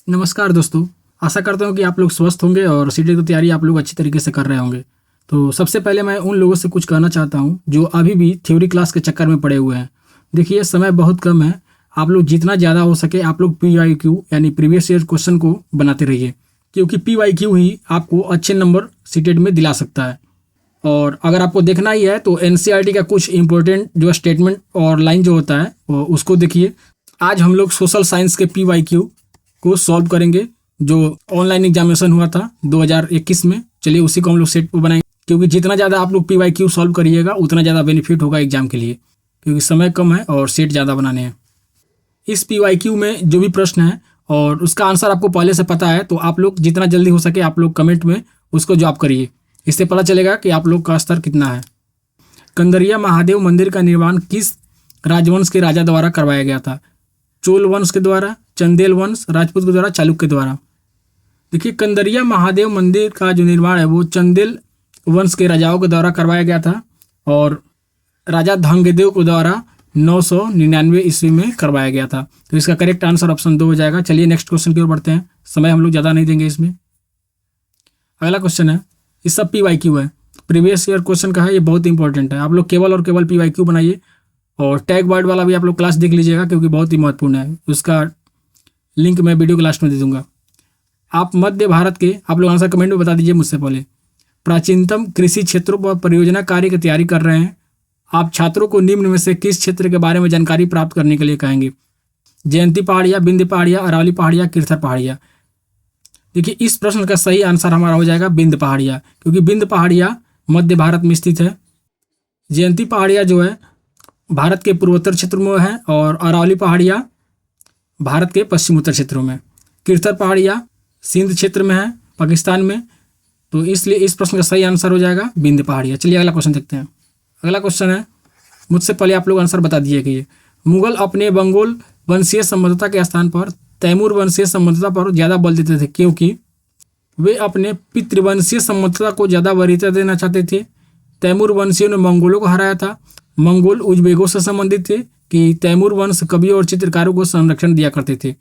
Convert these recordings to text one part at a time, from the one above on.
नमस्कार दोस्तों। आशा करता हूँ कि आप लोग स्वस्थ होंगे और सीटेट की तैयारी आप लोग अच्छी तरीके से कर रहे होंगे। तो सबसे पहले मैं उन लोगों से कुछ कहना चाहता हूँ जो अभी भी थ्योरी क्लास के चक्कर में पड़े हुए हैं। देखिए, समय बहुत कम है। आप लोग जितना ज़्यादा हो सके आप लोग PYQ यानी प्रीवियस ईयर क्वेश्चन को बनाते रहिए, क्योंकि PYQ ही आपको अच्छे नंबर सीटेट में दिला सकता है। और अगर आपको देखना ही है तो NCERT का कुछ इंपॉर्टेंट जो स्टेटमेंट और लाइन जो होता है वो उसको देखिए। आज हम लोग सोशल साइंस के PYQ को सॉल्व करेंगे जो ऑनलाइन एग्जामिनेशन हुआ था 2021 में। चलिए उसी को हम लोग सेट पर बनाएंगे, क्योंकि जितना ज़्यादा आप लोग PYQ सॉल्व करिएगा उतना ज़्यादा बेनिफिट होगा एग्जाम के लिए, क्योंकि समय कम है और सेट ज़्यादा बनाने हैं। इस PYQ में जो भी प्रश्न है और उसका आंसर आपको पहले से पता है, तो आप लोग जितना जल्दी हो सके आप लोग कमेंट में उसको जवाब करिए। इससे पता चलेगा कि आप लोग का स्तर कितना है। कंदरिया महादेव मंदिर का निर्माण किस राजवंश के राजा द्वारा करवाया गया था? चोल वंश के द्वारा, चंदेल वंश, राजपूत के द्वारा, चालुक्य के द्वारा। देखिए, कंदरिया महादेव मंदिर का जो निर्माण है वो चंदेल वंश के राजाओं के द्वारा करवाया गया था और राजा धंगदेव के द्वारा 999 ईस्वी में करवाया गया था। तो इसका करेक्ट आंसर ऑप्शन 2 हो जाएगा। चलिए नेक्स्ट क्वेश्चन की ओर बढ़ते हैं। समय हम लोग ज़्यादा नहीं देंगे इसमें। अगला क्वेश्चन है, ये सब PYQ है, प्रीवियस ईयर क्वेश्चन का है, ये बहुत इंपॉर्टेंट है। आप लोग केवल और केवल PYQ बनाइए और टैग वर्ड वाला भी आप लोग क्लास देख लीजिएगा, क्योंकि बहुत ही महत्वपूर्ण है। उसका लिंक मैं वीडियो के लास्ट में दे दूंगा। आप मध्य भारत के, आप लोग आंसर कमेंट में बता दीजिए मुझसे पहले, प्राचीनतम कृषि क्षेत्रों पर परियोजना कार्य की तैयारी कर रहे हैं। आप छात्रों को निम्न में से किस क्षेत्र के बारे में जानकारी प्राप्त करने के लिए कहेंगे? जयंती पहाड़िया, बिंद पहाड़िया, अरावली पहाड़िया, किरथर पहाड़िया। देखिए, इस प्रश्न का सही आंसर हमारा हो जाएगा बिंद पहाड़िया, क्योंकि बिंद पहाड़िया मध्य भारत में स्थित है। जयंती पहाड़िया जो है भारत के पूर्वोत्तर क्षेत्र में है और अरावली पहाड़िया भारत के पश्चिमोत्तर क्षेत्रों में। किरथर पहाड़िया सिंध क्षेत्र में है, पाकिस्तान में। तो इसलिए इस प्रश्न का सही आंसर हो जाएगा बिंद पहाड़िया। चलिए अगला क्वेश्चन देखते हैं। अगला क्वेश्चन है, मुझसे पहले आप लोग आंसर बता दिए। मुगल अपने मंगोल वंशीय संबंधता के स्थान पर तैमूर वंशीय संबंधता पर ज़्यादा बल देते थे, क्योंकि वे अपने पितृवंशीय संबंधता को ज़्यादा वरीयता देना चाहते थे। तैमूर वंशियों ने मंगोलों को हराया था। मंगोल उज्बेकों से संबंधित थे कि तैमूर वंश कवियों और चित्रकारों को संरक्षण दिया करते थे।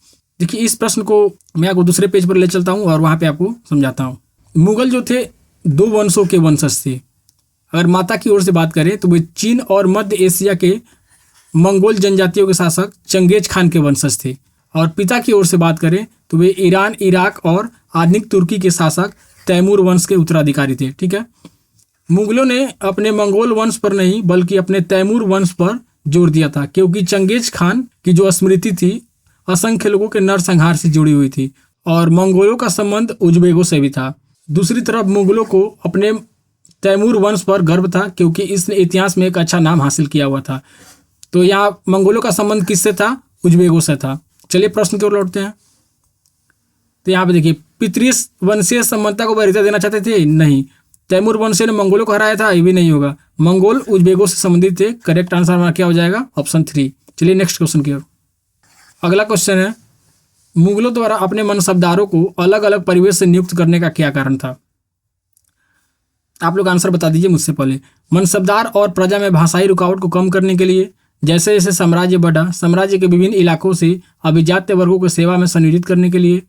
देखिए, इस प्रश्न को मैं आपको दूसरे पेज पर ले चलता हूँ और वहाँ पे आपको समझाता हूँ। मुगल जो थे 2 वंशों के वंशज थे। अगर माता की ओर से बात करें तो वे चीन और मध्य एशिया के मंगोल जनजातियों के शासक चंगेज खान के वंशज थे, और पिता की ओर से बात करें तो वे ईरान, इराक और आधुनिक तुर्की के शासक तैमूर वंश के उत्तराधिकारी थे। ठीक है, मुगलों ने अपने मंगोल वंश पर नहीं बल्कि अपने तैमूर वंश पर जोर दिया था, क्योंकि चंगेज खान की जो स्मृति थी असंख्य लोगों के नरसंहार से जुड़ी हुई थी और मंगोलों का संबंध उज्बेकों से भी था। दूसरी तरफ मुगलों को अपने तैमूर वंश पर गर्व था, क्योंकि इसने इतिहास में एक अच्छा नाम हासिल किया हुआ था। तो यहाँ मंगोलों का संबंध किससे था? उज्बेकों से था। चलिए प्रश्न की ओर लौटते हैं। तो यहाँ पे देखिए, पितृवंशीय संबंधता को वरीयता देना चाहते थे? नहीं। तैमूर वंशीय ने मंगोलों को हराया था? ये भी नहीं होगा। मंगोल उज्बेकों से संबंधित थे। करेक्ट आंसर हमारा क्या हो जाएगा? ऑप्शन 3। चलिए नेक्स्ट क्वेश्चन की ओर। अगला क्वेश्चन है, मुगलों द्वारा अपने मनसबदारों को अलग अलग परिवेश से नियुक्त करने का क्या कारण था? आप लोग आंसर बता दीजिए मुझसे पहले। मनसबदार और प्रजा में भाषाई रुकावट को कम करने के लिए, जैसे जैसे साम्राज्य बढ़ा, साम्राज्य के विभिन्न इलाकों से अभिजात्य वर्गों को सेवा में संयोजित करने के लिए,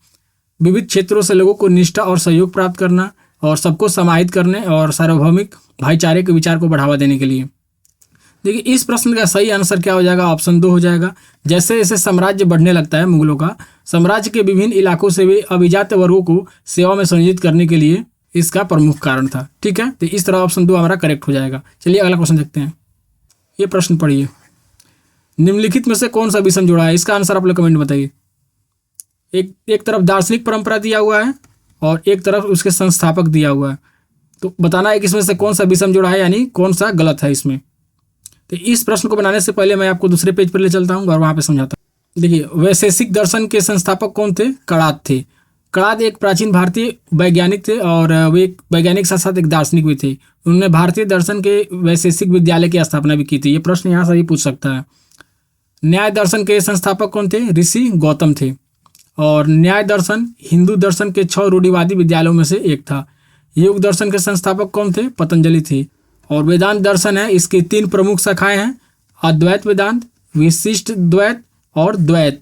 विविध क्षेत्रों से लोगों को निष्ठा और सहयोग प्राप्त करना और सबको समाहित करने और सार्वभौमिक भाईचारे के विचार को बढ़ावा देने के लिए। देखिए, इस प्रश्न का सही आंसर क्या हो जाएगा? ऑप्शन 2 हो जाएगा। जैसे जैसे साम्राज्य बढ़ने लगता है मुगलों का, साम्राज्य के विभिन्न इलाकों से वे अभिजात्य वर्गों को सेवा में संयोजित करने के लिए इसका प्रमुख कारण था। ठीक है, तो इस तरह ऑप्शन 2 हमारा करेक्ट हो जाएगा। चलिए अगला क्वेश्चन देखते हैं। ये प्रश्न पढ़िए, निम्नलिखित में से कौन सा विषम जोड़ा है? इसका आंसर आप लोग कमेंट बताइए। एक तरफ दार्शनिक परंपरा दिया हुआ है और एक तरफ उसके संस्थापक दिया हुआ है। तो बताना है कि इसमें से कौन सा विषम जोड़ा है, यानी कौन सा गलत है इसमें। तो इस प्रश्न को बनाने से पहले मैं आपको दूसरे पेज पर ले चलता हूँ और वहाँ पे समझाता हूँ। देखिए, वैशेषिक दर्शन के संस्थापक कौन थे? कणाद थे। कणाद एक प्राचीन भारतीय वैज्ञानिक थे और वे एक वैज्ञानिक साथ साथ एक दार्शनिक भी थे। उन्होंने भारतीय दर्शन के वैशेषिक विद्यालय की स्थापना भी की थी। ये प्रश्न यहाँ से भी पूछ सकता है। न्याय दर्शन के संस्थापक कौन थे? ऋषि गौतम थे। और न्याय दर्शन हिंदू दर्शन के 6 रूढ़िवादी विद्यालयों में से एक था। योग दर्शन के संस्थापक कौन थे? पतंजलि थे। और वेदांत दर्शन है, इसकी 3 प्रमुख शाखाएं हैं, अद्वैत वेदांत, विशिष्ट द्वैत और द्वैत।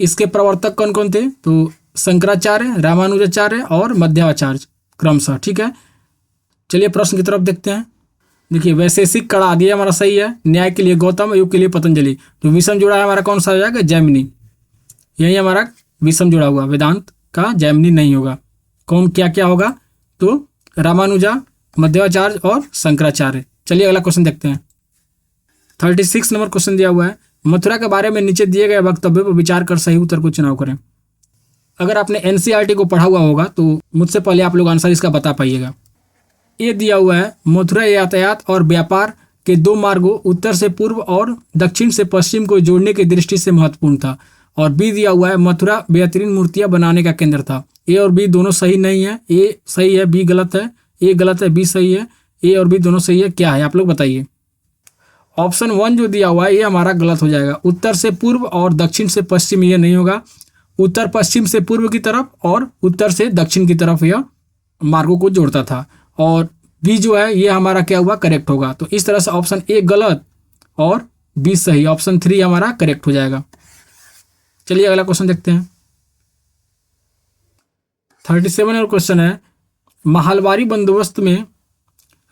इसके प्रवर्तक कौन कौन थे? तो शंकराचार्य, रामानुजाचार्य और मध्वाचार्य क्रमशः। ठीक है, चलिए प्रश्न की तरफ देखते हैं। देखिए, वैशेषिक कड़ा दिया हमारा सही है। न्याय के लिए गौतम, योग के लिए पतंजलि। तो विषम जोड़ा है हमारा कौन सा हो जाएगा? जैमिनी। यही हमारा विषम जोड़ा हुआ, वेदांत का जैमिनी नहीं होगा। कौन क्या क्या होगा? तो रामानुजा, मध्वाचार्य और शंकराचार्य। चलिए अगला क्वेश्चन देखते हैं। 36 नंबर क्वेश्चन दिया हुआ है, मथुरा के बारे में नीचे दिए गए वक्तव्य पर विचार कर सही उत्तर को चुनाव करें। अगर आपने एनसीईआरटी को पढ़ा हुआ होगा तो मुझसे पहले आप लोग आंसर इसका बता पाइएगा। ये दिया हुआ है, मथुरा यातायात और व्यापार के दो मार्गों उत्तर से पूर्व और दक्षिण से पश्चिम को जोड़ने की दृष्टि से महत्वपूर्ण था। और बी दिया हुआ है, मथुरा बेहतरीन मूर्तियां बनाने का केंद्र था। ए और बी दोनों सही नहीं है। ए सही है, बी गलत है। ए गलत है, बी सही है। ए और बी दोनों सही है। क्या है आप लोग बताइए। ऑप्शन 1 जो दिया हुआ है ये हमारा गलत हो जाएगा। उत्तर से पूर्व और दक्षिण से पश्चिम ये नहीं होगा। उत्तर पश्चिम से पूर्व की तरफ और उत्तर से दक्षिण की तरफ यह मार्गों को जोड़ता था। और बी जो है ये हमारा क्या हुआ? करेक्ट होगा। तो इस तरह से ऑप्शन ए गलत और बी सही। ऑप्शन 3 हमारा करेक्ट हो जाएगा। चलिए अगला क्वेश्चन देखते हैं। 37 और क्वेश्चन है, महलबारी बंदोबस्त में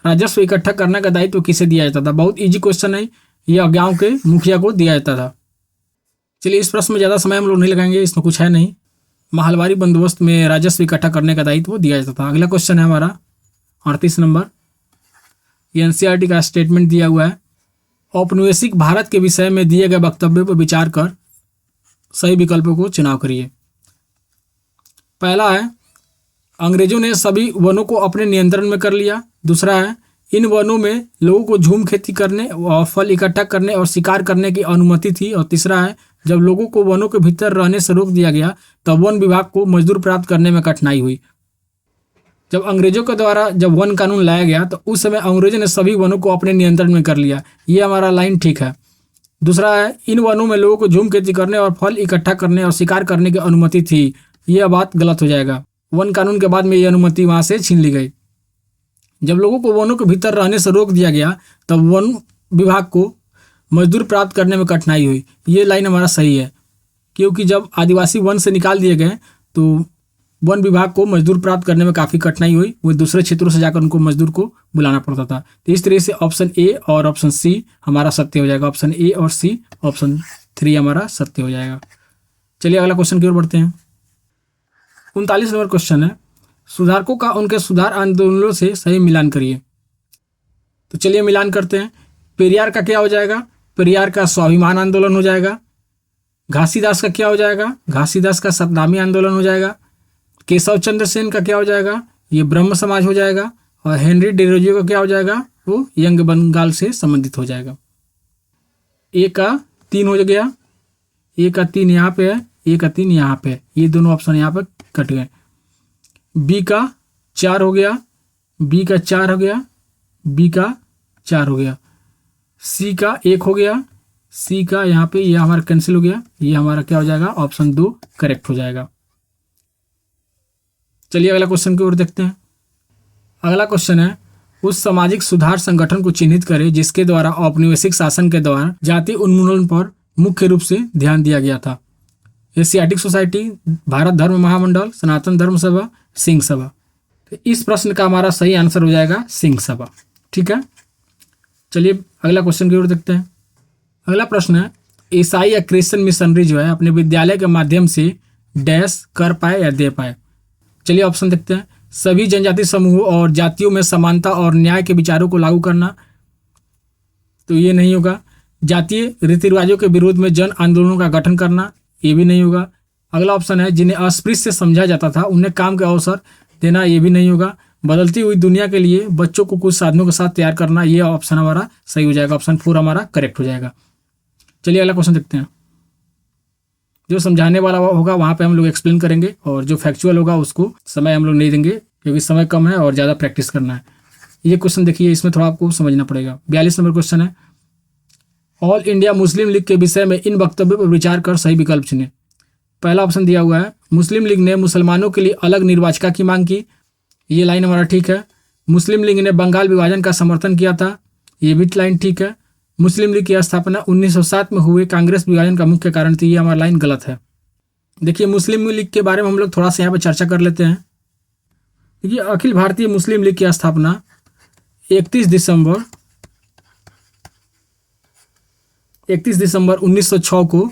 राजस्व इकट्ठा करने का दायित्व किसे दिया जाता था? बहुत इजी क्वेश्चन है, यह गांव के मुखिया को दिया जाता था। चलिए इस प्रश्न में ज़्यादा समय हम लोग नहीं लगाएंगे, इसमें कुछ है नहीं। महलबारी बंदोबस्त में राजस्व इकट्ठा करने का दायित्व दिया जाता था। अगला क्वेश्चन है हमारा 38 नंबर, एनसीईआरटी का स्टेटमेंट दिया हुआ है, औपनिवेशिक भारत के विषय में दिए गए वक्तव्य पर विचार कर सही विकल्पों को चुनाव करिए। पहला है, अंग्रेजों ने सभी वनों को अपने नियंत्रण में कर लिया। दूसरा है, इन वनों में लोगों को झूम खेती करने और फल इकट्ठा करने और शिकार करने की अनुमति थी। और तीसरा है, जब लोगों को वनों के भीतर रहने से रोक दिया गया तब वन विभाग को मजदूर प्राप्त करने में कठिनाई हुई। जब अंग्रेजों के द्वारा जब वन कानून लाया गया तो उस समय अंग्रेजों ने सभी वनों को अपने नियंत्रण में कर लिया। ये हमारा लाइन ठीक है। दूसरा है, इन वनों में लोगों को झूम खेती करने और फल इकट्ठा करने और शिकार करने की अनुमति थी। यह बात गलत हो जाएगा। वन कानून के बाद में ये अनुमति वहाँ से छीन ली गई। जब लोगों को वनों के भीतर रहने से रोक दिया गया तब वन विभाग को मजदूर प्राप्त करने में कठिनाई हुई। ये लाइन हमारा सही है, क्योंकि जब आदिवासी वन से निकाल दिए गए तो वन विभाग को मजदूर प्राप्त करने में काफ़ी कठिनाई हुई। वो दूसरे क्षेत्रों से जाकर उनको मजदूर को बुलाना पड़ता था। तो इस तरह से ऑप्शन ए और ऑप्शन सी हमारा सत्य हो जाएगा। ऑप्शन ए और सी, ऑप्शन 3 हमारा सत्य हो जाएगा। चलिए अगला क्वेश्चन की ओर बढ़ते हैं। 39 नंबर क्वेश्चन है, सुधारकों का उनके सुधार आंदोलनों से सही मिलान करिए। तो चलिए मिलान करते हैं। पेरियार का क्या हो जाएगा? पेरियार का स्वाभिमान आंदोलन हो जाएगा। घासीदास का क्या हो जाएगा? घासीदास का सतनामी आंदोलन हो जाएगा। केशव चंद्र सेन का क्या हो जाएगा? ये ब्रह्म समाज हो जाएगा। और हेनरी डेरोजियो का क्या हो जाएगा? वो यंग बंगाल से संबंधित हो जाएगा। ए का 3 हो गया, ए का 3 यहाँ पे है, ए का 3 यहाँ पे है। ये दोनों ऑप्शन यहाँ पे कट गए। बी का 4 हो गया, बी का 4 हो गया, बी का 4 हो गया। सी का 1 हो गया, सी का यहाँ पे ये हमारा कैंसिल हो गया। ये हमारा क्या हो जाएगा? ऑप्शन 2 करेक्ट हो जाएगा। चलिए अगला क्वेश्चन की ओर देखते हैं। अगला क्वेश्चन है, उस सामाजिक सुधार संगठन को चिन्हित करें जिसके द्वारा औपनिवेशिक शासन के दौरान जाति उन्मूलन पर मुख्य रूप से ध्यान दिया गया था। एशियाटिक सोसाइटी, भारत धर्म महामंडल, सनातन धर्म सभा, सिंह सभा। तो इस प्रश्न का हमारा सही आंसर हो जाएगा सिंह सभा। ठीक है, चलिए अगला क्वेश्चन की ओर देखते हैं। अगला प्रश्न है, ईसाई या क्रिश्चियन मिशनरी जो है अपने विद्यालय के माध्यम से डैश कर पाए या दे पाए। चलिए ऑप्शन देखते हैं। सभी जनजाति समूहों और जातियों में समानता और न्याय के विचारों को लागू करना, तो ये नहीं होगा। जातीय रीति रिवाजों के विरोध में जन आंदोलनों का गठन करना, ये भी नहीं होगा। अगला ऑप्शन है, जिन्हें अस्पृश्य समझा जाता था उन्हें काम के अवसर देना, ये भी नहीं होगा। बदलती हुई दुनिया के लिए बच्चों को कुछ साधनों के साथ तैयार करना, ये ऑप्शन हमारा सही हो जाएगा। ऑप्शन 4 हमारा करेक्ट हो जाएगा। चलिए अगला क्वेश्चन देखते हैं। जो समझाने वाला होगा वहाँ पे हम लोग एक्सप्लेन करेंगे, और जो फैक्चुअल होगा उसको समय हम लोग नहीं देंगे क्योंकि समय कम है और ज़्यादा प्रैक्टिस करना है। ये क्वेश्चन देखिए, इसमें थोड़ा आपको समझना पड़ेगा। 42 नंबर क्वेश्चन है, ऑल इंडिया मुस्लिम लीग के विषय में इन वक्तव्यों पर विचार कर सही विकल्प चुनें। पहला ऑप्शन दिया हुआ है, मुस्लिम लीग ने मुसलमानों के लिए अलग निर्वाचिका की मांग की, ये लाइन हमारा ठीक है। मुस्लिम लीग ने बंगाल विभाजन का समर्थन किया था, ये भी लाइन ठीक है। मुस्लिम लीग की स्थापना 1907 में हुए कांग्रेस विभाजन का मुख्य कारण थी, ये हमारा लाइन गलत है। देखिए मुस्लिम लीग के बारे में हम लोग थोड़ा सा यहाँ पे चर्चा कर लेते हैं। देखिए अखिल भारतीय मुस्लिम लीग की स्थापना 31 दिसंबर 1906 को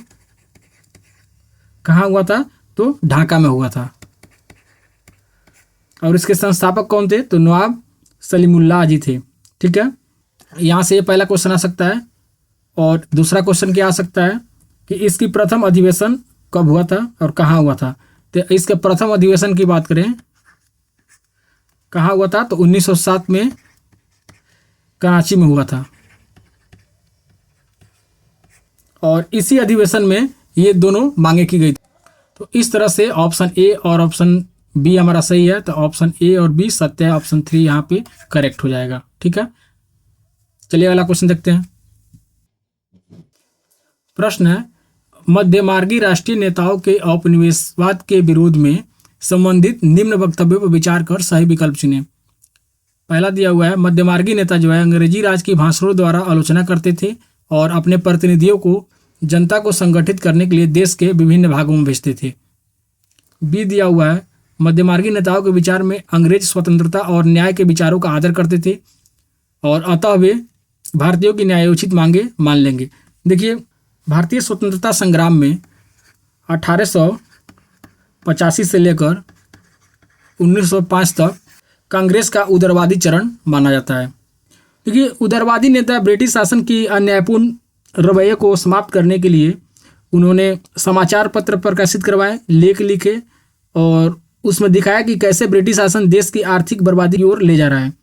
कहाँ हुआ था? तो ढाका में हुआ था। और इसके संस्थापक कौन थे? तो नवाब सलीमुल्लाह जी थे। ठीक है, यहाँ से ये पहला क्वेश्चन आ सकता है। और दूसरा क्वेश्चन क्या आ सकता है कि इसकी प्रथम अधिवेशन कब हुआ था और कहाँ हुआ था? तो इसके प्रथम अधिवेशन की बात करें, कहाँ हुआ था? तो 1907 में कराची में हुआ था। और इसी अधिवेशन में ये दोनों मांगे की गई थी। तो इस तरह से ऑप्शन ए और ऑप्शन बी हमारा सही है। तो ऑप्शन ए और बी सत्य है, ऑप्शन 3 यहाँ पे करेक्ट हो जाएगा। ठीक है, चलिए अगला क्वेश्चन देखते हैं। प्रश्न है, मध्यमार्गी राष्ट्रीय नेताओं के औपनिवेशवाद के विरोध में संबंधित निम्न वक्तव्यों पर विचार कर सही विकल्प चुनें। पहला दिया हुआ है, मध्यमार्गी नेता जो है अंग्रेजी राज की भाषणों द्वारा आलोचना करते थे और अपने प्रतिनिधियों को जनता को संगठित करने के लिए देश के विभिन्न भागों में भेजते थे। बी दिया हुआ है, मध्यमार्गी नेताओं के विचार में अंग्रेज स्वतंत्रता और न्याय के विचारों का आदर करते थे और अतः वे भारतीयों की न्यायोचित मांगे मान लेंगे। देखिए भारतीय स्वतंत्रता संग्राम में 1885 से लेकर 1905 तक कांग्रेस का उदारवादी चरण माना जाता है। देखिए उदारवादी नेता ब्रिटिश शासन की अन्यायपूर्ण रवैये को समाप्त करने के लिए उन्होंने समाचार पत्र प्रकाशित करवाए, लेख लिखे और उसमें दिखाया कि कैसे ब्रिटिश शासन देश की आर्थिक बर्बादी की ओर ले जा रहा है।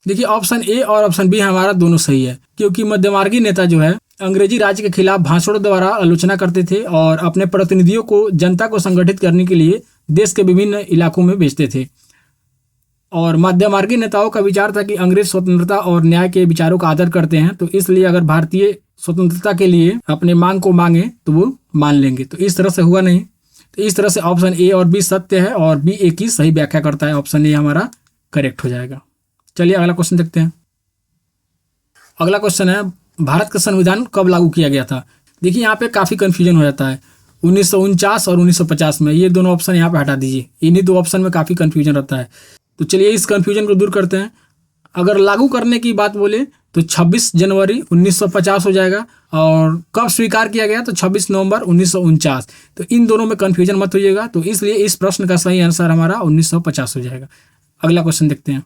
देखिए ऑप्शन ए और ऑप्शन बी हमारा दोनों सही है, क्योंकि मध्यमार्गी नेता जो है अंग्रेजी राज के खिलाफ भाषणों द्वारा आलोचना करते थे और अपने प्रतिनिधियों को जनता को संगठित करने के लिए देश के विभिन्न इलाकों में भेजते थे। और मध्यमार्गी नेताओं का विचार था कि अंग्रेज स्वतंत्रता और न्याय के विचारों का आदर करते हैं, तो इसलिए अगर भारतीय स्वतंत्रता के लिए अपने मांग को मांगे तो वो मान लेंगे। तो इस तरह से हुआ नहीं। तो इस तरह से ऑप्शन ए और बी सत्य है और बी ए की सही व्याख्या करता है। ऑप्शन ए हमारा करेक्ट हो जाएगा। चलिए अगला क्वेश्चन देखते हैं। अगला क्वेश्चन है, भारत का संविधान कब लागू किया गया था? देखिए यहाँ पे काफ़ी कन्फ्यूजन हो जाता है, 1949 और 1950 में। ये दोनों ऑप्शन यहाँ पे हटा दीजिए, इन्हीं दो ऑप्शन में काफ़ी कन्फ्यूजन रहता है। तो चलिए इस कन्फ्यूजन को दूर करते हैं। अगर लागू करने की बात बोले तो 26 जनवरी 1950 हो जाएगा, और कब स्वीकार किया गया तो 26 नवंबर 1949। तो इन दोनों में कन्फ्यूजन मत होइएगा, तो इसलिए इस प्रश्न का सही आंसर हमारा 1950 हो जाएगा। अगला क्वेश्चन देखते हैं।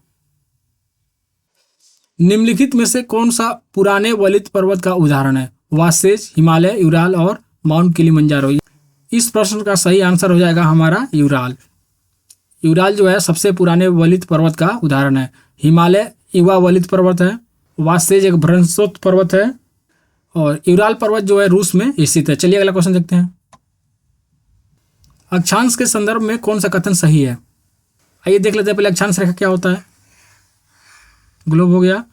निम्नलिखित में से कौन सा पुराने वलित पर्वत का उदाहरण है? वासेज, हिमालय, यूराल और माउंट किलिमंजारो। इस प्रश्न का सही आंसर हो जाएगा हमारा यूराल। यूराल जो है सबसे पुराने वलित पर्वत का उदाहरण है। हिमालय युवा वलित पर्वत है, वासेज एक भ्रंशोत्त पर्वत है, और यूराल पर्वत जो है रूस में स्थित है। चलिए अगला क्वेश्चन देखते हैं। अक्षांश के संदर्भ में कौन सा कथन सही है? आइए देख लेते हैं पहले अक्षांश रेखा क्या होता है। ग्लोब हो गया,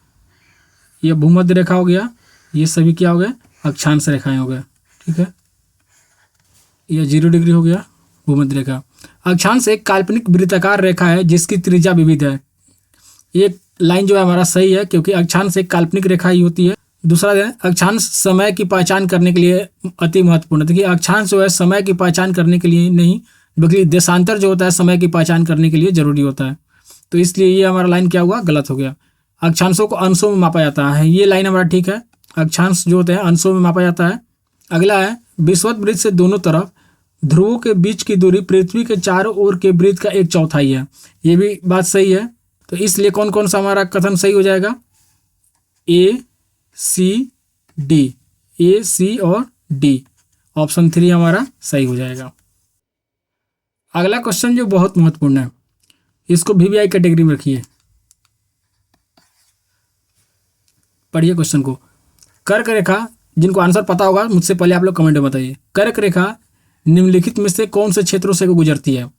ये भूमध्य रेखा हो गया, ये सभी क्या हो गए? अक्षांश रेखाएं हो गए। ठीक है, ये 0 डिग्री हो गया भूमध्य रेखा। अक्षांश एक काल्पनिक वृत्ताकार रेखा है जिसकी त्रिज्या विविध है। एक लाइन जो है हमारा सही है, क्योंकि अक्षांश एक काल्पनिक रेखा ही होती है। दूसरा है, अक्षांश समय की पहचान करने के लिए अति महत्वपूर्ण है। देखिए अक्षांश जो है समय की पहचान करने के लिए नहीं, बल्कि देशांतर जो होता है समय की पहचान करने के लिए जरूरी होता है। तो इसलिए ये हमारा लाइन क्या हुआ? गलत हो गया। अक्षांशों को अंशों में मापा जाता है, ये लाइन हमारा ठीक है। अक्षांश जो होते हैं अंशों में मापा जाता है। अगला है, विषुवत वृत्त से दोनों तरफ ध्रुवों के बीच की दूरी पृथ्वी के चारों ओर के वृत्त का 1/4 है। ये भी बात सही है। तो इसलिए कौन कौन सा हमारा कथन सही हो जाएगा? ए, सी, डी। ए, सी और डी, ऑप्शन 3 हमारा सही हो जाएगा। अगला क्वेश्चन जो बहुत महत्वपूर्ण है, इसको VVI कैटेगरी में रखिए। पढ़िए क्वेश्चन को। कर्क रेखा, जिनको आंसर पता होगा मुझसे पहले आप लोग कमेंट में बताइए। कर्क रेखा निम्नलिखित में से कौन से क्षेत्रों से गुजरती है?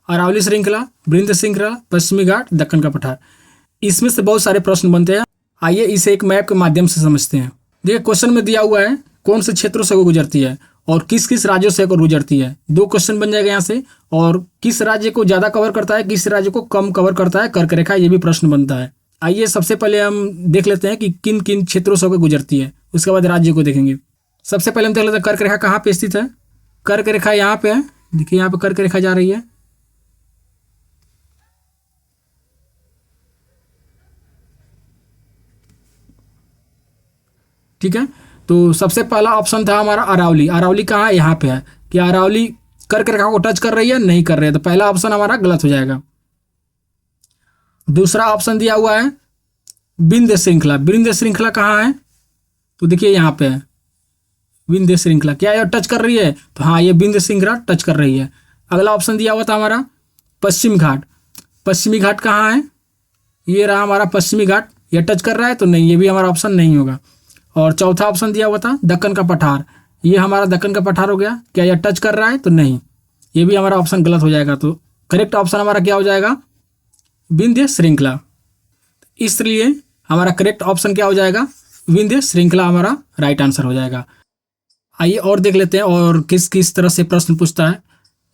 अरावली श्रृंखला, बृंद श्रृंखला, पश्चिमी घाट, दक्कन का पठार। इसमें से बहुत सारे प्रश्न बनते हैं। आइए इसे एक मैप के माध्यम से समझते हैं। देखिए क्वेश्चन में दिया हुआ है कौन से क्षेत्रों से गुजरती है और किस किस राज्यों से गुजरती है। 2 क्वेश्चन बन जाएगा यहाँ से, और किस राज्य को ज़्यादा कवर करता है, किस राज्य को कम कवर करता है कर्क रेखा, ये भी प्रश्न बनता है। आइए सबसे पहले हम देख लेते हैं कि किन किन क्षेत्रों से गुजरती है, उसके बाद राज्य को देखेंगे। सबसे पहले हम देख लेते हैं कर्क रेखा कहाँ पे स्थित है। कर्क रेखा यहाँ पे है, देखिए यहाँ पे कर्क रेखा जा रही है। ठीक है, तो सबसे पहला ऑप्शन था हमारा अरावली। अरावली कहाँ है? यहाँ पे है। कि अरावली कर्क रेखा को टच कर रही है? नहीं कर रही है, तो पहला ऑप्शन हमारा गलत हो जाएगा। दूसरा ऑप्शन दिया हुआ है विंध्य श्रृंखला। विंध्य श्रृंखला कहाँ है? तो देखिए यहाँ पे है विंध्य श्रृंखला। क्या यह टच कर रही है? तो हाँ, ये विंध्य श्रृंखला टच कर रही है। अगला ऑप्शन दिया हुआ था हमारा पश्चिम घाट। पश्चिमी घाट कहाँ है? ये रहा हमारा पश्चिमी घाट। ये टच कर रहा है? तो नहीं, ये भी हमारा ऑप्शन नहीं होगा। और चौथा ऑप्शन दिया हुआ था दक्कन का पठार। ये हमारा दक्कन का पठार हो गया। क्या यह टच कर रहा है? तो नहीं, ये भी हमारा ऑप्शन गलत हो जाएगा। तो करेक्ट ऑप्शन हमारा क्या हो जाएगा? विंध्य श्रृंखला। इसलिए हमारा करेक्ट ऑप्शन क्या हो जाएगा? विंध्य श्रृंखला हमारा राइट आंसर हो जाएगा। आइए और देख लेते हैं और किस किस तरह से प्रश्न पूछता है।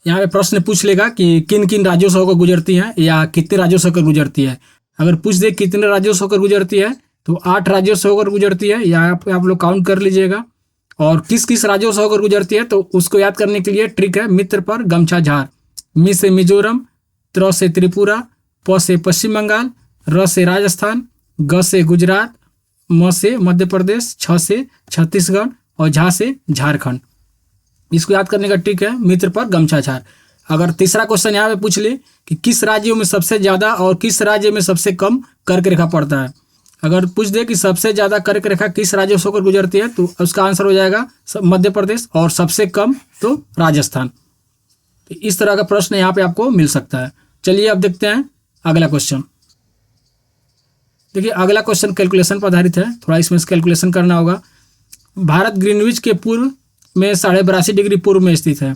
यहाँ पे प्रश्न पूछ लेगा कि किन किन राज्यों से होकर गुजरती हैं या कितने राज्यों से होकर गुजरती है। अगर पूछ दे कितने राज्यों से होकर गुजरती है तो 8 राज्यों से होकर गुजरती है। यहाँ पे आप लोग काउंट कर लीजिएगा। और किस किस राज्यों से होकर गुजरती है तो उसको याद करने के लिए ट्रिक है मित्र पर गमछा झार। मी से मिजोरम, त्र से त्रिपुरा, प से पश्चिम बंगाल, र से राजस्थान, ग से गुजरात, म से मध्य प्रदेश, छ से छत्तीसगढ़ और झा से झारखंड। इसको याद करने का ट्रिक है मित्र पर गमछा झार। अगर तीसरा क्वेश्चन यहाँ पे पूछ ले कि किस राज्यों में सबसे ज़्यादा और किस राज्य में सबसे कम कर्क रेखा पड़ता है। अगर पूछ दे कि सबसे ज़्यादा कर्क रेखा किस राज्य से होकर गुजरती है तो उसका आंसर हो जाएगा मध्य प्रदेश और सबसे कम तो राजस्थान। तो इस तरह का प्रश्न यहाँ पे आपको मिल सकता है। चलिए अब देखते हैं अगला क्वेश्चन। देखिए अगला क्वेश्चन कैलकुलेशन पर आधारित है। थोड़ा इसमें कैलकुलेशन करना होगा। भारत ग्रीनविच के पूर्व में 82.5 डिग्री पूर्व में स्थित है।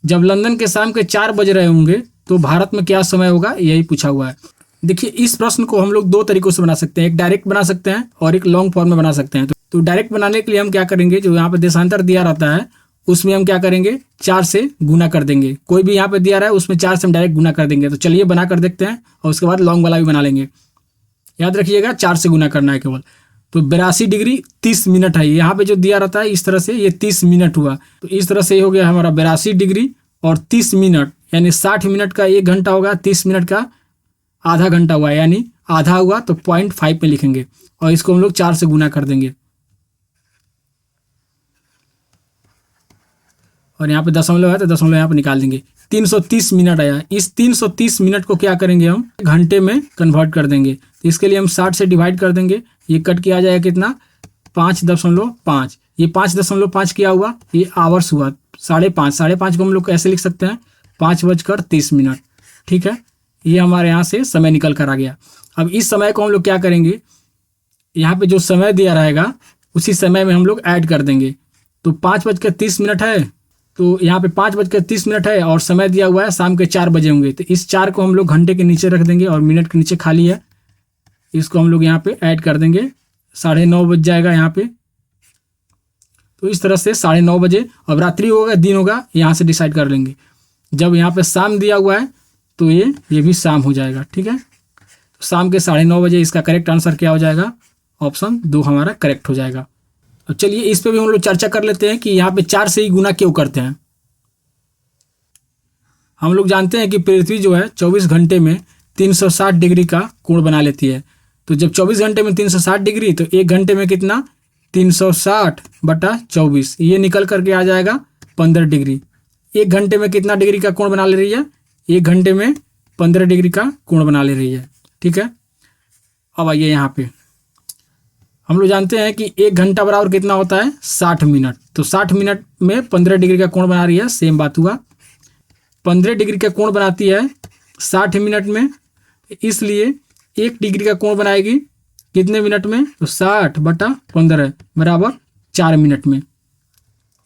जब लंदन के शाम के 4 बज रहे होंगे तो भारत में क्या समय होगा? यही पूछा हुआ है। देखिए इस प्रश्न को हम लोग 2 तरीकों से बना सकते हैं। एक डायरेक्ट बना सकते हैं और एक लॉन्ग फॉर्म में बना सकते हैं। तो डायरेक्ट बनाने के लिए हम क्या करेंगे, जो यहाँ पे देशांतर दिया रहता है उसमें हम क्या करेंगे 4 से गुना कर देंगे। कोई भी यहाँ पे दिया रहा है उसमें 4 से हम डायरेक्ट गुना कर देंगे। तो चलिए बना कर देखते हैं और उसके बाद लॉन्ग वाला भी बना लेंगे। याद रखिएगा 4 से गुना करना है केवल। तो 82 डिग्री 30 मिनट है। यहाँ पे जो दिया रहता है इस तरह से ये 30 मिनट हुआ। तो इस तरह से ये हो गया हमारा 82 डिग्री और 30 मिनट, यानी 60 मिनट का 1 घंटा होगा, 30 मिनट का आधा घंटा हुआ, यानी आधा हुआ तो 0.5 में लिखेंगे और इसको हम लोग 4 से गुना कर देंगे। और यहाँ पे दशमलव है तो दशमलव यहाँ पे निकाल देंगे। 330 मिनट आया। इस 330 मिनट को क्या करेंगे हम घंटे में कन्वर्ट कर देंगे। तो इसके लिए हम 60 से डिवाइड कर देंगे। ये कट किया जाएगा कितना 5.5। ये 5.5 किया हुआ, ये आवर्स हुआ 5.5। 5.5 को हम लोग ऐसे लिख सकते हैं 5:30। ठीक है, ये हमारे यहाँ से समय निकल कर आ गया। अब इस समय को हम लोग क्या करेंगे, यहाँ पे जो समय दिया रहेगा उसी समय में हम लोग ऐड कर देंगे। तो 5:30 है, तो यहाँ पे 5:30 है और समय दिया हुआ है शाम के 4 बजे होंगे। तो इस 4 को हम लोग घंटे के नीचे रख देंगे और मिनट के नीचे खाली है, इसको हम लोग यहाँ पे ऐड कर देंगे। 9:30 बज जाएगा यहाँ पे। तो इस तरह से 9:30 बजे, अब रात्रि होगा दिन होगा यहाँ से डिसाइड कर लेंगे। जब यहाँ पे शाम दिया हुआ है तो ये भी शाम हो जाएगा। ठीक है, तो शाम के 9:30 बजे इसका करेक्ट आंसर क्या हो जाएगा? ऑप्शन 2 हमारा करेक्ट हो जाएगा। अब चलिए इस पे भी हम लोग चर्चा कर लेते हैं कि यहाँ पे 4 से ही गुना क्यों करते हैं। हम लोग जानते हैं कि पृथ्वी जो है 24 घंटे में 360 डिग्री का कोण बना लेती है। तो जब 24 घंटे में 360 डिग्री तो 1 घंटे में कितना 360/24, ये निकल करके आ जाएगा 15 डिग्री। 1 घंटे में कितना डिग्री का कोण बना ले रही है? 1 घंटे में 15 डिग्री का कोण बना ले रही है। ठीक है, अब आइए यहाँ पे हम लोग जानते हैं कि 1 घंटा बराबर कितना होता है 60 मिनट। तो 60 मिनट में 15 डिग्री का कोण बना रही है, सेम बात हुआ। 15 डिग्री का कोण बनाती है 60 मिनट में, इसलिए 1 डिग्री का कोण बनाएगी कितने मिनट में? तो 60/15 बराबर 4 मिनट में।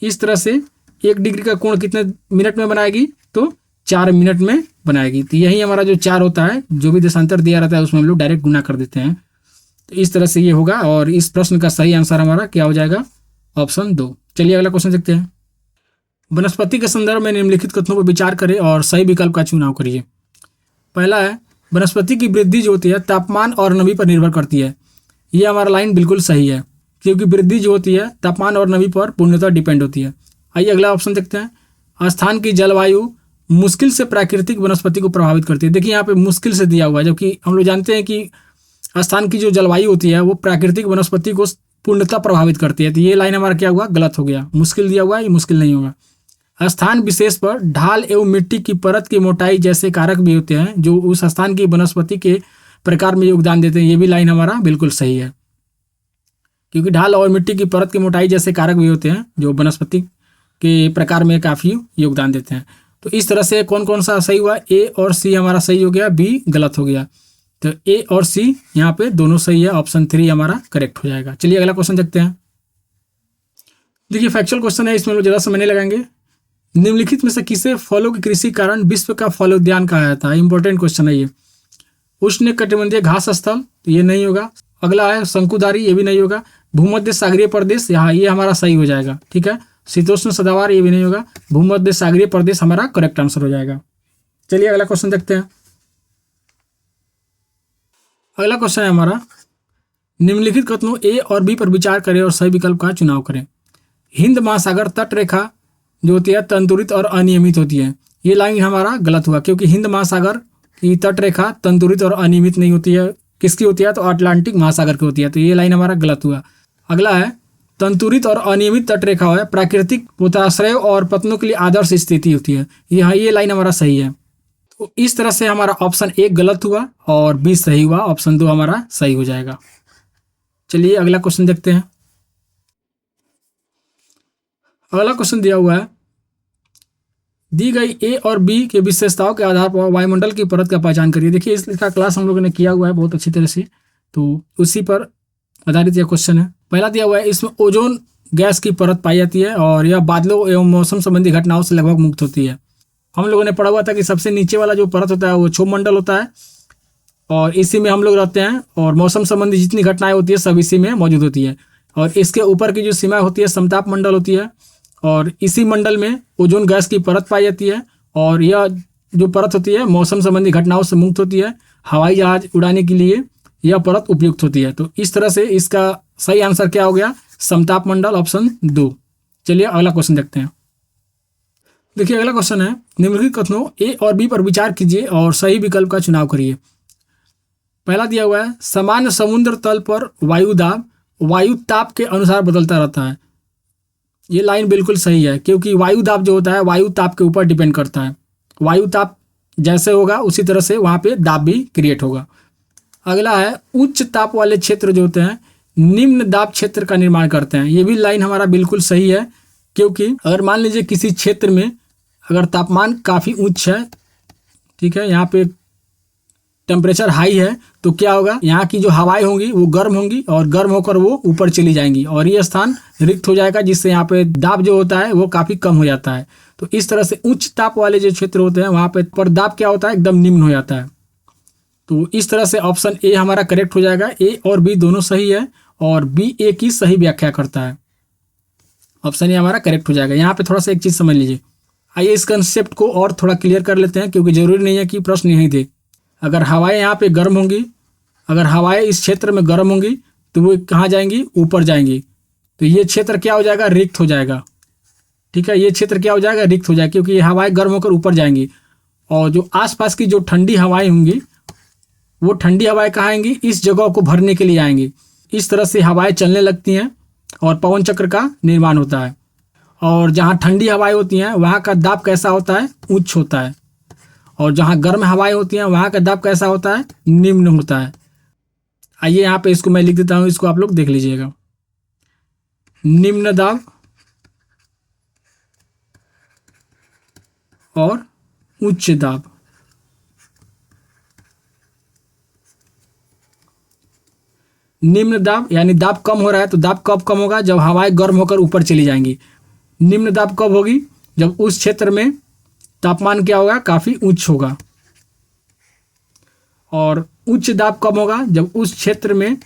इस तरह से 1 डिग्री का कोण कितने मिनट में बनाएगी? तो 4 मिनट में बनाएगी। तो यही हमारा जो 4 होता है, जो भी देशांतर दिया रहता है उसमें हम लोग डायरेक्ट गुना कर देते हैं। तो इस तरह से ये होगा और इस प्रश्न का सही आंसर हमारा क्या हो जाएगा? ऑप्शन 2। चलिए अगला क्वेश्चन देखते हैं। वनस्पति के संदर्भ में निम्नलिखित कथनों पर विचार करें और सही विकल्प का चुनाव करिए। पहला है वनस्पति की वृद्धि जो होती है तापमान और नमी पर निर्भर करती है। ये हमारा लाइन बिल्कुल सही है, क्योंकि वृद्धि जो होती है तापमान और नमी पर पूर्णतः डिपेंड होती है। आइए अगला ऑप्शन देखते हैं। स्थान की जलवायु मुश्किल से प्राकृतिक वनस्पति को प्रभावित करती है। देखिए यहाँ पे मुश्किल से दिया हुआ है, जबकि हम लोग जानते हैं कि स्थान की जो जलवायु होती है वो प्राकृतिक वनस्पति को पूर्णतः प्रभावित करती है। तो ये लाइन हमारा क्या हुआ, गलत हो गया। मुश्किल दिया हुआ है, ये मुश्किल नहीं होगा। स्थान विशेष पर ढाल एवं मिट्टी की परत की मोटाई जैसे कारक भी होते हैं जो उस स्थान की वनस्पति के प्रकार में योगदान देते हैं। ये भी लाइन हमारा बिल्कुल सही है, क्योंकि ढाल और मिट्टी की परत की मोटाई जैसे कारक भी होते हैं जो वनस्पति के प्रकार में काफ़ी योगदान देते हैं। तो इस तरह से कौन कौन सा सही हुआ, ए और सी हमारा सही हो गया, बी गलत हो गया। तो ए और सी यहाँ पे दोनों सही है, ऑप्शन 3 हमारा करेक्ट हो जाएगा। चलिए अगला क्वेश्चन देखते हैं। देखिए फैक्चुअल क्वेश्चन है, इसमें हम लोग ज़्यादा समय नहीं लगाएंगे। निम्नलिखित में से किसे फलों की कृषि कारण विश्व का फल उद्यान कहा जाता है? इंपॉर्टेंट क्वेश्चन है ये। उष्ण कटिबंधीय घास स्थल, तो ये नहीं होगा। अगला है शंकुधारी, ये भी नहीं होगा। भूमध्य सागरीय प्रदेश, यहाँ ये हमारा सही हो जाएगा, ठीक है। शीतोष्ण सदाबहार, ये भी नहीं होगा। भूमध्य सागरीय प्रदेश हमारा करेक्ट आंसर हो जाएगा। चलिए अगला क्वेश्चन देखते हैं। अगला क्वेश्चन है हमारा, निम्नलिखित कथनों ए और बी पर विचार करें और सही विकल्प का चुनाव करें। हिंद महासागर तट रेखा जो होती है तंतुरित और अनियमित होती है। ये लाइन हमारा गलत हुआ, क्योंकि हिंद महासागर की तट रेखा तंतुरित और अनियमित नहीं होती है। किसकी होती है, तो अटलांटिक महासागर की होती है। तो ये लाइन हमारा गलत हुआ। अगला है, तंतुरित और अनियमित तट रेखा है प्राकृतिक पोताश्रय और पतनों के लिए आदर्श स्थिति होती है। ये लाइन हमारा सही है। तो इस तरह से हमारा ऑप्शन 1 गलत हुआ और बी सही हुआ, ऑप्शन 2 हमारा सही हो जाएगा। चलिए अगला क्वेश्चन देखते हैं। अगला क्वेश्चन दिया हुआ है, दी गई ए और बी के विशेषताओं के आधार पर वायुमंडल की परत का पहचान करिए। देखिए इसका क्लास हम लोगों ने किया हुआ है बहुत अच्छी तरह से, तो उसी पर आधारित यह क्वेश्चन है। पहला दिया हुआ है, इसमें ओजोन गैस की परत पाई जाती है और यह बादलों एवं मौसम संबंधी घटनाओं से लगभग मुक्त होती है। हम लोगों ने पढ़ा हुआ था कि सबसे नीचे वाला जो परत होता है वो क्षोभमंडल होता है और इसी में हम लोग रहते हैं और मौसम संबंधी जितनी घटनाएं होती है सब इसी में मौजूद होती है। और इसके ऊपर की जो सीमा होती है समताप मंडल होती है और इसी मंडल में ओजोन गैस की परत पाई जाती है और यह जो परत होती है मौसम संबंधी घटनाओं से मुक्त होती है। हवाई जहाज उड़ाने के लिए यह परत उपयुक्त होती है। तो इस तरह से इसका सही आंसर क्या हो गया, समताप मंडल, ऑप्शन 2। चलिए अगला क्वेश्चन देखते हैं। देखिए अगला क्वेश्चन है, निम्नलिखित कथनों ए और बी पर विचार कीजिए और सही विकल्प का चुनाव करिए। पहला दिया हुआ है, सामान्य समुद्र तल पर वायु दाब वायु ताप के अनुसार बदलता रहता है। ये लाइन बिल्कुल सही है, क्योंकि वायु दाब जो होता है वायु ताप के ऊपर डिपेंड करता है। वायु ताप जैसे होगा उसी तरह से वहाँ पे दाब भी क्रिएट होगा। अगला है, उच्च ताप वाले क्षेत्र जो होते हैं निम्न दाब क्षेत्र का निर्माण करते हैं। ये भी लाइन हमारा बिल्कुल सही है, क्योंकि अगर मान लीजिए किसी क्षेत्र में अगर तापमान काफ़ी उच्च है, ठीक है, यहाँ पे टेम्परेचर हाई है, तो क्या होगा, यहाँ की जो हवाएं होंगी वो गर्म होंगी और गर्म होकर वो ऊपर चली जाएंगी और ये स्थान रिक्त हो जाएगा, जिससे यहाँ पे दाब जो होता है वो काफ़ी कम हो जाता है। तो इस तरह से उच्च ताप वाले जो क्षेत्र होते हैं वहाँ पर दाब क्या होता है, एकदम निम्न हो जाता है। तो इस तरह से ऑप्शन ए हमारा करेक्ट हो जाएगा। ए और बी दोनों सही है और बी ए की सही व्याख्या करता है। ऑप्शन ए हमारा करेक्ट हो जाएगा। यहाँ पे थोड़ा सा एक चीज़ समझ लीजिए। आइए इस कंसेप्ट को और थोड़ा क्लियर कर लेते हैं, क्योंकि ज़रूरी नहीं है कि प्रश्न यहीं दे। अगर हवाएं यहाँ पे गर्म होंगी, अगर हवाएं इस क्षेत्र में गर्म होंगी तो वो कहाँ जाएंगी, ऊपर जाएंगी। तो ये क्षेत्र क्या हो जाएगा, रिक्त हो जाएगा। ठीक है, ये क्षेत्र क्या हो जाएगा, रिक्त हो जाएगा, क्योंकि ये हवाएं गर्म होकर ऊपर जाएंगी और जो आसपास की जो ठंडी हवाएं होंगी वो ठंडी हवाएं कहाँ आएंगी, इस जगह को भरने के लिए आएंगी। इस तरह से हवाएं चलने लगती हैं और पवन चक्र का निर्माण होता है। और जहाँ ठंडी हवाएं होती हैं वहाँ का दाब कैसा होता है, उच्च होता है, और जहाँ गर्म हवाएं होती हैं वहाँ का दाब कैसा होता है, निम्न होता है। आइए यहाँ पे इसको मैं लिख देता हूँ, इसको आप लोग देख लीजिएगा। निम्न दाब और उच्च दाब। निम्न दाब यानी दाब कम हो रहा है, तो दाब कब कम होगा, जब हवाएं गर्म होकर ऊपर चली जाएंगी। निम्न दाब कब होगी, जब उस क्षेत्र में तापमान क्या होगा, काफ़ी उच्च होगा। और उच्च दाब कब होगा, जब उस क्षेत्र में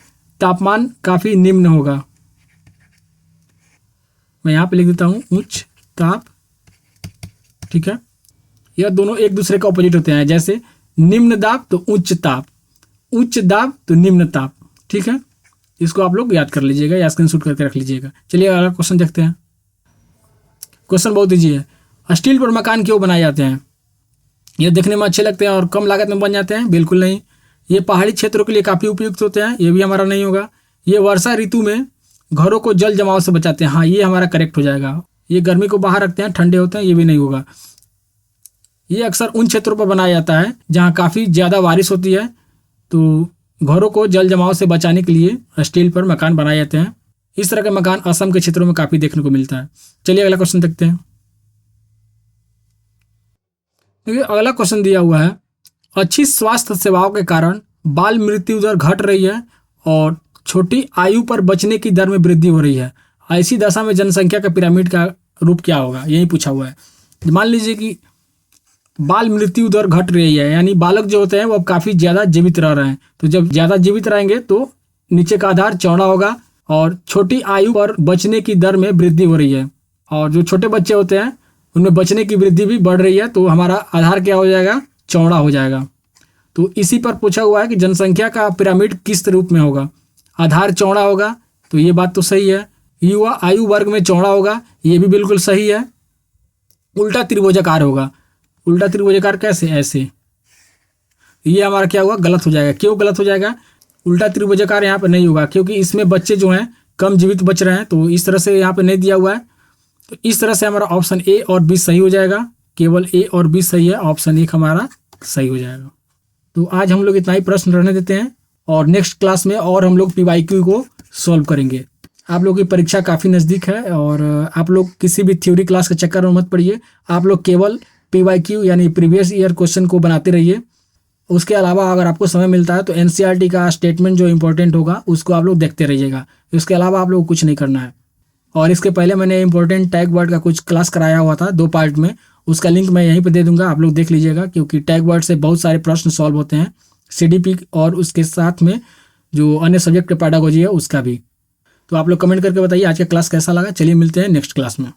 तापमान काफ़ी निम्न होगा। मैं यहाँ पे लिख देता हूँ उच्च ताप। ठीक है, यह दोनों एक दूसरे का ऑपोजिट होते हैं। जैसे निम्न दाब तो उच्च ताप, उच्च दाब तो निम्न ताप। ठीक है, इसको आप लोग याद कर लीजिएगा या स्क्रीनशॉट करके रख लीजिएगा। चलिए अगला क्वेश्चन देखते हैं। क्वेश्चन बहुत ईजी है। स्टील पर मकान क्यों बनाए जाते हैं? ये देखने में अच्छे लगते हैं और कम लागत में बन जाते हैं? बिल्कुल नहीं। ये पहाड़ी क्षेत्रों के लिए काफ़ी उपयुक्त होते हैं? ये भी हमारा नहीं होगा। ये वर्षा ऋतु में घरों को जल जमाव से बचाते हैं? हाँ, ये हमारा करेक्ट हो जाएगा। ये गर्मी को बाहर रखते हैं, ठंडे होते हैं? ये भी नहीं होगा। ये अक्सर उन क्षेत्रों पर बनाया जाता है जहाँ काफ़ी ज़्यादा बारिश होती है, तो घरों को जल जमाव से बचाने के लिए स्टील पर मकान बनाए जाते हैं। इस तरह के मकान असम के क्षेत्रों में काफ़ी देखने को मिलता है। चलिए अगला क्वेश्चन देखते हैं। देखिए अगला क्वेश्चन दिया हुआ है, अच्छी स्वास्थ्य सेवाओं के कारण बाल मृत्यु दर घट रही है और छोटी आयु पर बचने की दर में वृद्धि हो रही है। ऐसी दशा में जनसंख्या का पिरामिड का रूप क्या होगा? यही पूछा हुआ है। मान लीजिए कि बाल मृत्यु दर घट रही है, यानी बालक जो होते हैं वो अब काफ़ी ज़्यादा जीवित रह रहे हैं। तो जब ज़्यादा जीवित रहेंगे तो नीचे का आधार चौड़ा होगा और छोटी आयु पर बचने की दर में वृद्धि हो रही है, और जो छोटे बच्चे होते हैं उनमें बचने की वृद्धि भी बढ़ रही है। तो हमारा आधार क्या हो जाएगा? चौड़ा हो जाएगा। तो इसी पर पूछा हुआ है कि जनसंख्या का पिरामिड किस रूप में होगा? आधार चौड़ा होगा, तो ये बात तो सही है। युवा आयु वर्ग में चौड़ा होगा, ये भी बिल्कुल सही है। उल्टा त्रिभुजाकार होगा। उल्टा त्रिभुजाकार कैसे? ऐसे। ये हमारा क्या हुआ? गलत हो जाएगा। क्यों गलत हो जाएगा? उल्टा त्रिभुजाकार यहाँ पे नहीं होगा क्योंकि इसमें बच्चे जो हैं कम जीवित बच रहे हैं, तो इस तरह से यहाँ पे नहीं दिया हुआ है। तो इस तरह से हमारा ऑप्शन ए और बी सही हो जाएगा। केवल ए और बी सही है, ऑप्शन एक हमारा सही हो जाएगा। तो आज हम लोग इतना ही प्रश्न रहने देते हैं और नेक्स्ट क्लास में और हम लोग PYQ को सॉल्व करेंगे। आप लोग की परीक्षा काफ़ी नज़दीक है और आप लोग किसी भी थ्योरी क्लास के चक्कर में मत पड़िए। आप लोग केवल PYQ यानी प्रीवियस ईयर क्वेश्चन को बनाते रहिए। उसके अलावा अगर आपको समय मिलता है तो NCERT का स्टेटमेंट जो इंपॉर्टेंट होगा उसको आप लोग देखते रहिएगा। इसके अलावा आप लोग को कुछ नहीं करना है। और इसके पहले मैंने इंपॉर्टेंट टैग वर्ड का कुछ क्लास कराया हुआ था 2 पार्ट में, उसका लिंक मैं यहीं पर दे दूंगा, आप लोग देख लीजिएगा। क्योंकि टैग वर्ड से बहुत सारे प्रश्न सॉल्व होते हैं, CDP और उसके साथ में जो अन्य सब्जेक्ट का पेडागोजी है उसका भी। तो आप लोग कमेंट करके बताइए आज का क्लास कैसा लगा। चलिए मिलते हैं नेक्स्ट क्लास में।